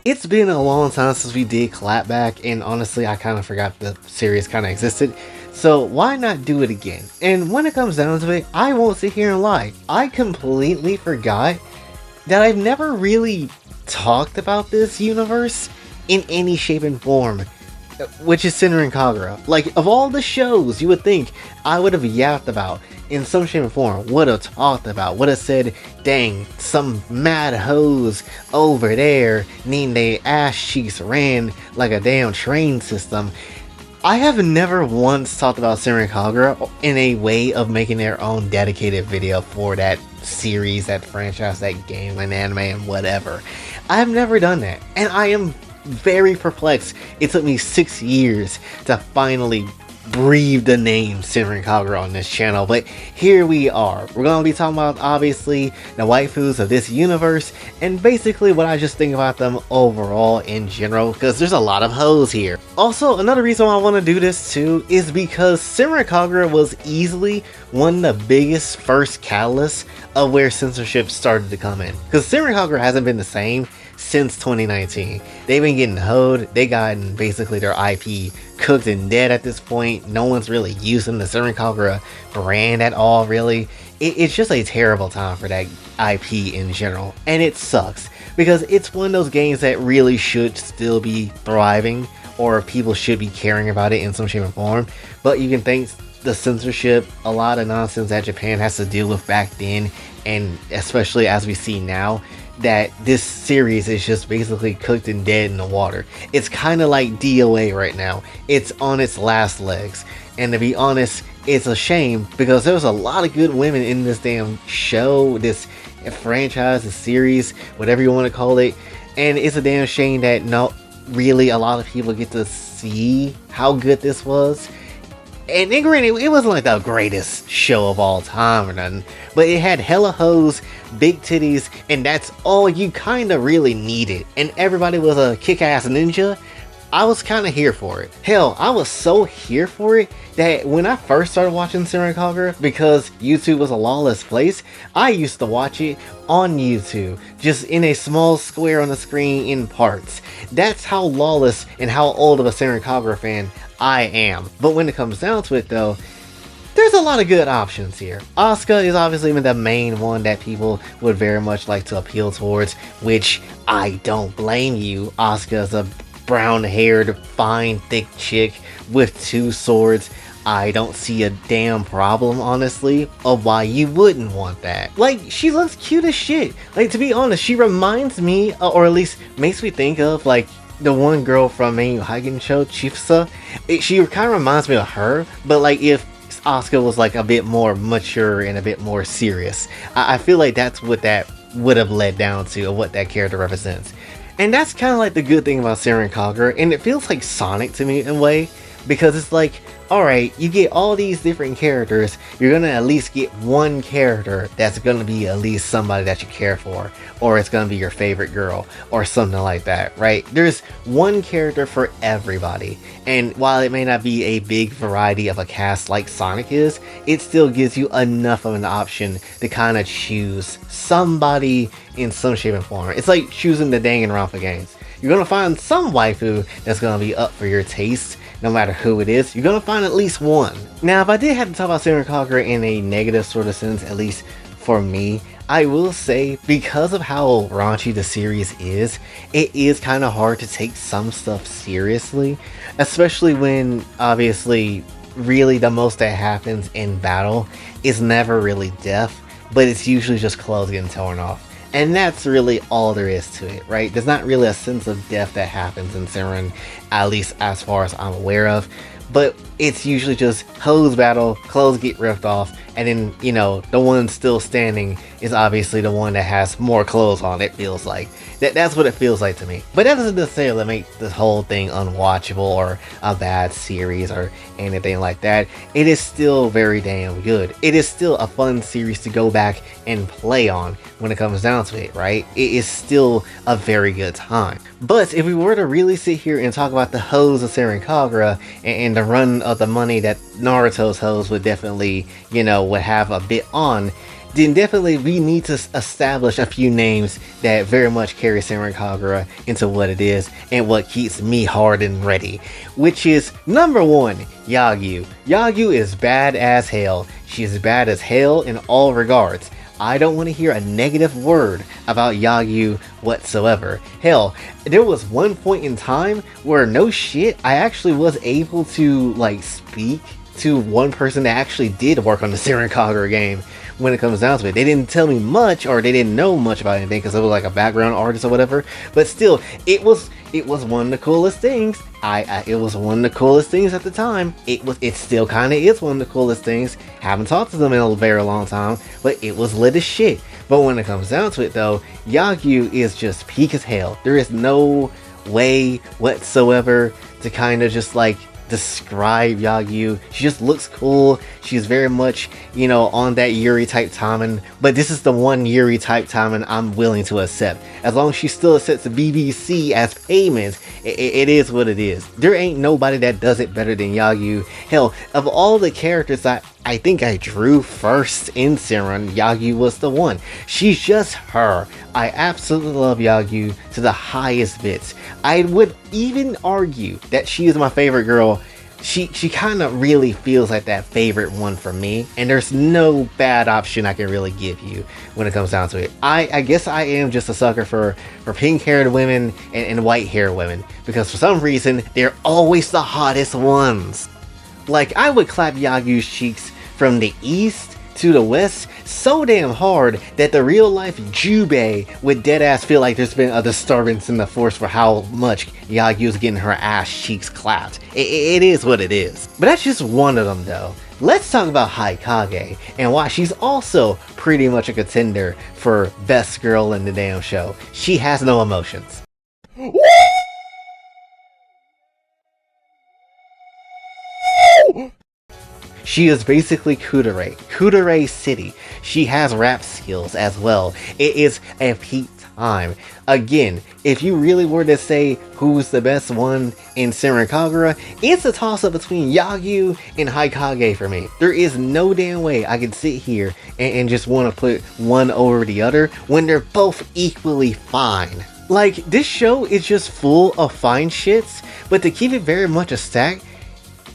It's been a long time since we did ClapBack, and honestly, I kind of forgot the series kind of existed. So why not do it again? And when it comes down to it, I won't sit here and lie. I completely forgot that I've never really talked about this universe in any shape and form, which is Senran Kagura. Like, of all the shows you would think I would have yapped about in some shape and form, would have talked about, would have said, dang, some mad hoes over there needing their ass cheeks ran like a damn train system. I have never once talked about Senran Kagura in a way of making their own dedicated video for that series, that franchise, that game, and anime, and whatever. I have never done that, and I am very perplexed. It took me 6 years to finally breathe the name Senran Kagura on this channel, but here we are. We're going to be talking about, obviously, the waifus of this universe, and basically what I just think about them overall in general, because there's a lot of hoes here. Also, another reason why I want to do this too is because Senran Kagura was easily one of the biggest first catalysts of where censorship started to come in, because Senran Kagura hasn't been the same since 2019. They've been getting hoed. They gotten basically their IP cooked and dead at this point. No one's really using the Senran Kagura brand at all, really. It's just a terrible time for that IP in general, and it sucks because it's one of those games that really should still be thriving, or people should be caring about it in some shape or form. But you can thank the censorship, a lot of nonsense that Japan has to deal with back then, and especially as we see now, that this series is just basically cooked and dead in the water. It's kind of like DOA right now. It's on its last legs. And to be honest, it's a shame because there's a lot of good women in this damn show, this franchise, this series, whatever you want to call it. And it's a damn shame that not really a lot of people get to see how good this was. And granted, it wasn't like the greatest show of all time or nothing, but it had hella hoes, big titties, and that's all you kind of really needed. And everybody was a kick-ass ninja. I was kind of here for it. Hell, I was so here for it that when I first started watching Senran Kagura, because YouTube was a lawless place, I used to watch it on YouTube, just in a small square on the screen in parts. That's how lawless and how old of a Senran Kagura fan I am. But when it comes down to it though, there's a lot of good options here. Asuka is obviously the main one that people would very much like to appeal towards, which I don't blame you. Asuka is a brown-haired, fine, thick chick with 2 swords. I don't see a damn problem, honestly, of why you wouldn't want that. Like, she looks cute as shit. Like, to be honest, she reminds me, or at least makes me think of, like, the one girl from main Hikage show, Chifsa. She kind of reminds me of her, but like if Asuka was like a bit more mature and a bit more serious. I feel like that's what that would have led down to, of what that character represents. And that's kind of like the good thing about Senran Kagura, and it feels like Sonic to me in a way, because it's like, alright, you get all these different characters, you're gonna at least get one character that's gonna be at least somebody that you care for, or it's gonna be your favorite girl, or something like that, right? There's one character for everybody, and while it may not be a big variety of a cast like Sonic is, it still gives you enough of an option to kind of choose somebody in some shape and form. It's like choosing the Danganronpa games. You're gonna find some waifu that's gonna be up for your taste, no matter who it is. You're gonna find at least one. Now, if I did have to talk about Senran Kagura in a negative sort of sense, at least for me, I will say, because of how raunchy the series is, it is kind of hard to take some stuff seriously, especially when, obviously, really the most that happens in battle is never really death, but it's usually just clothes getting torn off. And that's really all there is to it, right? There's not really a sense of death that happens in Senran, at least as far as I'm aware of. But it's usually just hoes battle, clothes get ripped off, and then, you know, the one still standing is obviously the one that has more clothes on, it feels like. That's what it feels like to me. But that doesn't necessarily make this whole thing unwatchable or a bad series or anything like that. It is still very damn good. It is still a fun series to go back and play on when it comes down to it, right? It is still a very good time. But if we were to really sit here and talk about the hoes of Senran Kagura and the run of the money that Naruto's hoes would definitely, you know, would have a bit on, then definitely we need to establish a few names that very much carry Senran Kagura into what it is and what keeps me hard and ready, which is number 1, Yagyu. Yagyu is bad as hell. She is bad as hell in all regards. I don't want to hear a negative word about Yagyu whatsoever. Hell, there was one point in time where, no shit, I actually was able to like speak to one person that actually did work on the Senran Kagura game. When it comes down to it, they didn't tell me much, or they didn't know much about anything because it was like a background artist or whatever. But still, it was one of the coolest things. It was one of the coolest things at the time. It still kind of is one of the coolest things. Haven't talked to them in a very long time, but it was lit as shit. But when it comes down to it, though, Yagyu is just peak as hell. There is no way whatsoever to kind of just like describe Yagyu. She just looks cool. She's very much, you know, on that Yuri type timing, but this is the one Yuri type timing I'm willing to accept. As long as she still accepts the BBC as payment, it is what it is. There ain't nobody that does it better than Yagyu. Hell, of all the characters I think I drew first in Senran, Yagyu was the one. She's just her. I absolutely love Yagyu to the highest bits. I would even argue that she is my favorite girl. She kind of really feels like that favorite one for me, and there's no bad option I can really give you when it comes down to it. I guess I am just a sucker for pink-haired women and white-haired women, because for some reason, they're always the hottest ones. Like, I would clap Yagyu's cheeks from the east to the west so damn hard that the real life Jubei would deadass feel like there's been a disturbance in the force for how much Yagyu's getting her ass cheeks clapped. It is what it is. But that's just one of them though. Let's talk about Hikage and why she's also pretty much a contender for best girl in the damn show. She has no emotions. She is basically Kudere City. She has rap skills as well. It is a peak time. Again, if you really were to say who's the best one in Senran Kagura, it's a toss-up between Yagyu and Hikage for me. There is no damn way I can sit here and just want to put one over the other when they're both equally fine. Like, this show is just full of fine shits, but to keep it very much a stack,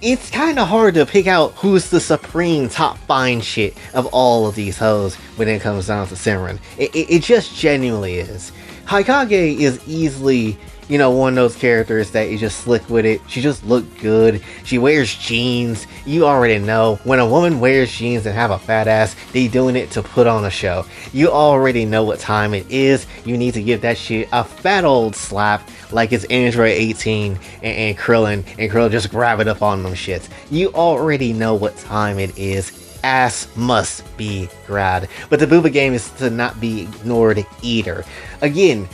it's kind of hard to pick out who's the supreme top fine shit of all of these hoes when it comes down to Senran. It just genuinely is. Hikage is easily, you know, one of those characters that is just slick with it. She just look good. She wears jeans. You already know when a woman wears jeans and have a fat ass, they doing it to put on a show. You already know what time it is. You need to give that shit a fat old slap like it's Android 18 and Krill just grab it up on them shits. You already know what time it is. Ass must be grabbed. But the booba game is to not be ignored either. Again,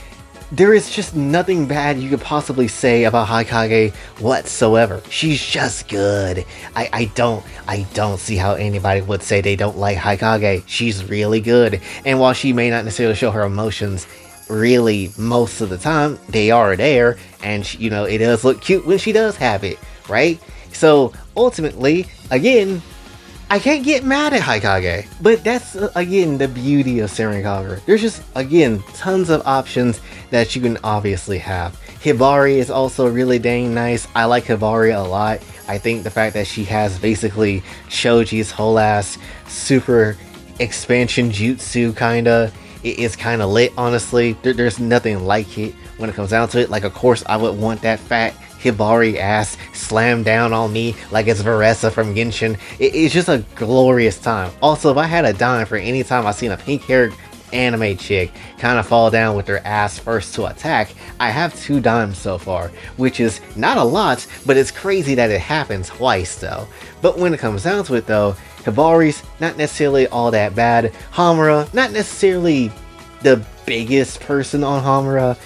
there is just nothing bad you could possibly say about Hikage whatsoever. She's just good. I don't see how anybody would say they don't like Hikage. She's really good. And while she may not necessarily show her emotions, really most of the time they are there, and she, you know, it does look cute when she does have it, right? So ultimately, again, I can't get mad at Hikage, but that's again the beauty of Senran Kagura. There's just again tons of options that you can obviously have. Hibari is also really dang nice. I like Hibari a lot. I think the fact that she has basically Choji's whole ass super expansion jutsu kinda, it is kinda lit, honestly. There's nothing like it when it comes down to it. Like, of course I would want that fat Hibari ass slammed down on me like it's Veressa from Genshin. It's just a glorious time. Also, if I had a dime for any time I've seen a pink-haired anime chick kind of fall down with their ass first to attack, I have 2 dimes so far, which is not a lot, but it's crazy that it happens twice though. But when it comes down to it though, Hibari's not necessarily all that bad. Hamura, not necessarily the biggest person on Hamura,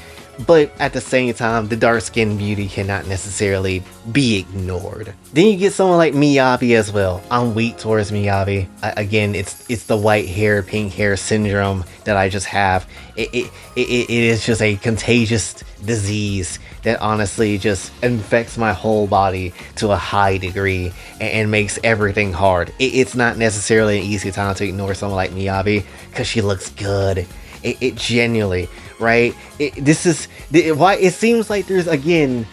but at the same time, the dark-skinned beauty cannot necessarily be ignored. Then you get someone like Miyabi as well. I'm weak towards Miyabi. Again, it's the white hair, pink hair syndrome that I just have. It is just a contagious disease that honestly just infects my whole body to a high degree and makes everything hard. It's not necessarily an easy time to ignore someone like Miyabi because she looks good. It genuinely, right? This is why it seems like there's again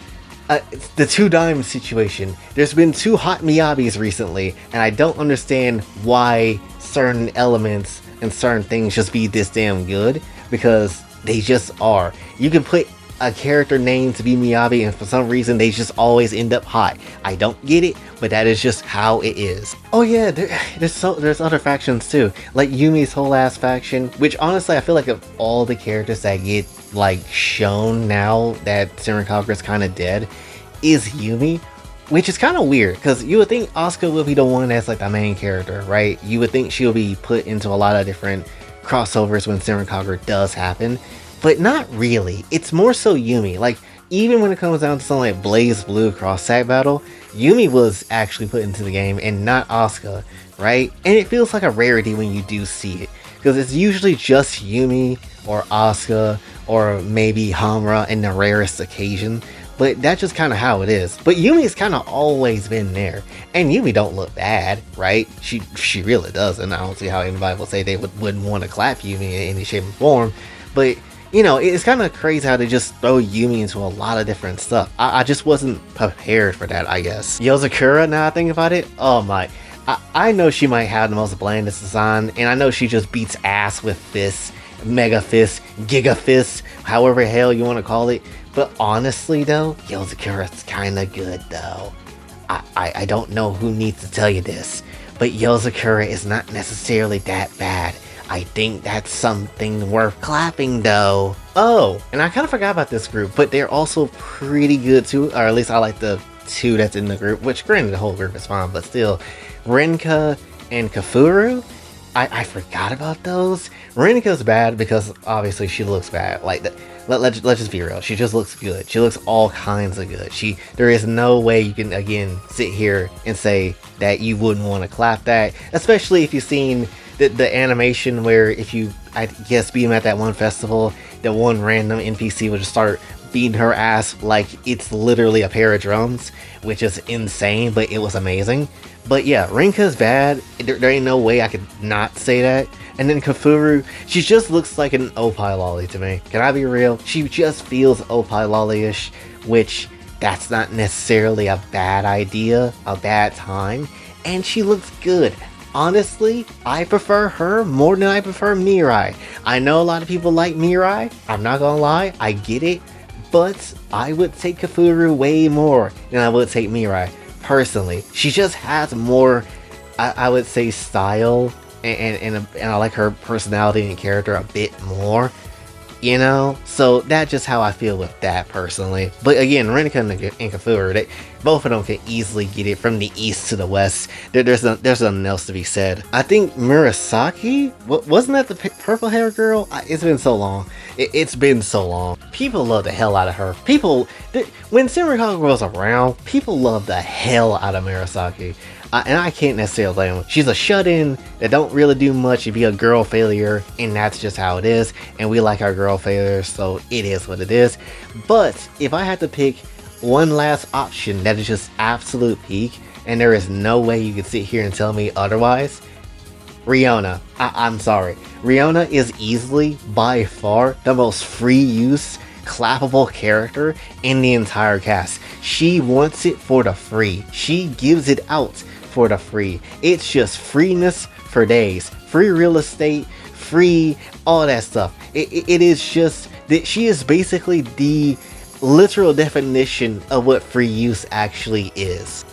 the two dime situation. There's been two hot Miyabis recently, and I don't understand why certain elements and certain things just be this damn good, because they just are. You can put a character name to be Miyabi, and for some reason they just always end up hot. I don't get it, but that is just how it is. Oh yeah, there's other factions too, like Yumi's whole ass faction, which honestly I feel like of all the characters that get like shown now that Senran Kagura is kind of dead, is Yumi, which is kind of weird because you would think Asuka would be the one that's like the main character, right? You would think she'll be put into a lot of different crossovers when Senran Kagura does happen. But not really. It's more so Yumi. Like, even when it comes down to something like Blaze Blue Cross Tag Battle, Yumi was actually put into the game and not Asuka, right? And it feels like a rarity when you do see it, because it's usually just Yumi or Asuka or maybe Hamura in the rarest occasion. But that's just kind of how it is. But Yumi's kind of always been there. And Yumi don't look bad, right? She really doesn't. I don't see how anybody would say they wouldn't want to clap Yumi in any shape or form. But you know, it's kind of crazy how they just throw Yumi into a lot of different stuff. I just wasn't prepared for that, I guess. Yozakura, now I think about it, oh my. I know she might have the most blandest design, and I know she just beats ass with fists, mega fists, giga fists, however hell you want to call it. But honestly though, Yozakura's kind of good though. I don't know who needs to tell you this, but Yozakura is not necessarily that bad. I think that's something worth clapping though. Oh, and I kind of forgot about this group, but they're also pretty good too, or at least I like the two that's in the group, which granted the whole group is fine, but still. Rinka and Kafuru, I forgot about those. Rinka's bad because obviously she looks bad. Like, let's just be real, she just looks good. She looks all kinds of good. There is no way you can again sit here and say that you wouldn't want to clap that, especially if you've seen the animation where if you, I guess, beat him at that one festival, that one random NPC would just start beating her ass like it's literally a pair of drums, which is insane, but it was amazing. But yeah, Rinka's bad. There ain't no way I could not say that. And then Kafuru, she just looks like an Opie Lolly to me. Can I be real? She just feels Opie Lolly-ish, which that's not necessarily a bad idea, a bad time. And she looks good. Honestly, I prefer her more than I prefer Mirai. I know a lot of people like Mirai. I'm not gonna lie, I get it. But I would take Kafuru way more than I would take Mirai, personally. She just has more, I would say, style. And I like her personality and character a bit more, you know? So that's just how I feel with that personally. But again, Rinka and Kafuru, both of them can easily get it from the east to the west. There's nothing else to be said. I think Mirasaki, wasn't that the purple hair girl? It's been so long. It's been so long. People love the hell out of her. When Senran Kagura was around, people love the hell out of Mirasaki. And I can't necessarily blame her. She's a shut-in that don't really do much to be a girl failure, and that's just how it is. And we like our girl failures, so it is what it is. But if I had to pick one last option that is just absolute peak, and there is no way you can sit here and tell me otherwise, Rihanna. I'm sorry. Rihanna is easily, by far, the most free use, clappable character in the entire cast. She wants it for the free. She gives it out for the free. It's just freeness for days. Free real estate, free all that stuff. It is just that she is basically the literal definition of what free use actually is.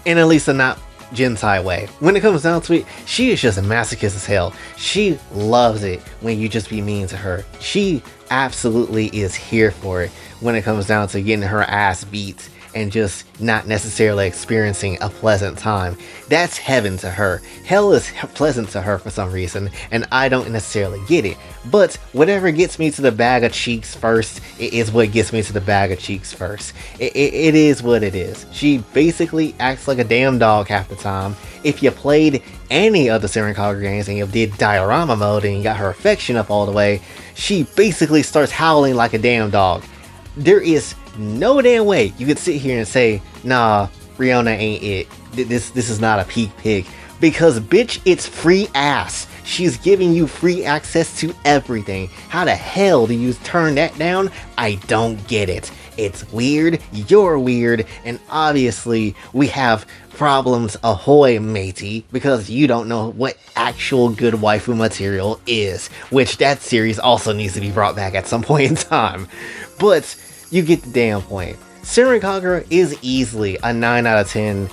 In at least a not Gentai way. When it comes down to it, she is just a masochist as hell. She loves it when you just be mean to her. She absolutely is here for it when it comes down to getting her ass beat and just not necessarily experiencing a pleasant time. That's heaven to her. Hell is pleasant to her for some reason, and I don't necessarily get it. But whatever gets me to the bag of cheeks first, it is what gets me to the bag of cheeks first. It is what it is. She basically acts like a damn dog half the time. If you played any of the Senran Kagura games and you did diorama mode and you got her affection up all the way, she basically starts howling like a damn dog. There is no damn way you could sit here and say, nah, Rihanna ain't it. This is not a peak pick. Because bitch, it's free ass. She's giving you free access to everything. How the hell do you turn that down? I don't get it. It's weird, you're weird, and obviously we have problems ahoy matey, because you don't know what actual good waifu material is, which that series also needs to be brought back at some point in time. But you get the damn point. Senran Kagura is easily a 9 out of 10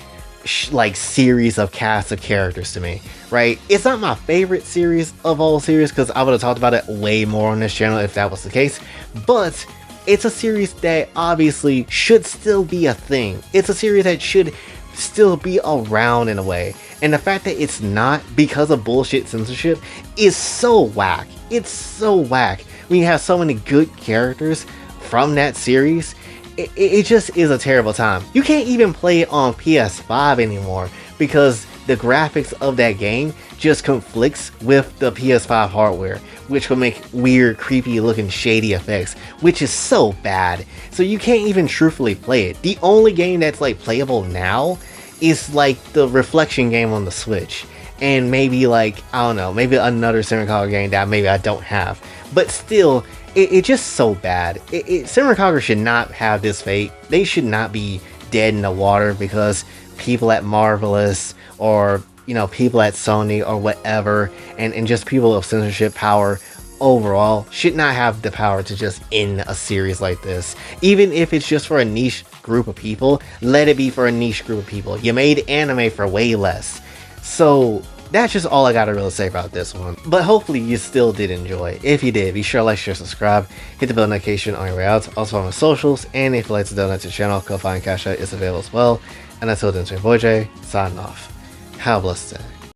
like series of cast of characters to me, right? It's not my favorite series of all series, because I would have talked about it way more on this channel if that was the case, but it's a series that obviously should still be a thing. It's a series that should still be around in a way, and the fact that it's not because of bullshit censorship is so whack. It's so whack when you have so many good characters from that series. It just is a terrible time. You can't even play it on PS5 anymore because the graphics of that game just conflicts with the PS5 hardware, which will make weird, creepy looking shady effects, which is so bad. So you can't even truthfully play it. The only game that's like playable now is like the Reflection game on the Switch, and maybe like, I don't know, maybe another Senran Kagura game that maybe I don't have. But still, it's just so bad. Senran Kagura should not have this fate. They should not be dead in the water because people at Marvelous, or you know, people at Sony or whatever, and just people of censorship power overall should not have the power to just end a series like this. Even if it's just for a niche group of people, let it be for a niche group of people. You made anime for way less. So that's just all I gotta really say about this one. But hopefully you still did enjoy. If you did, be sure to like, share, subscribe, hit the bell notification on your way out. Also on my socials, and if you'd like to donate to the channel, Kofi and Cash App is available as well. And until then, it's your boy Jay, signing off. Have a blessed day.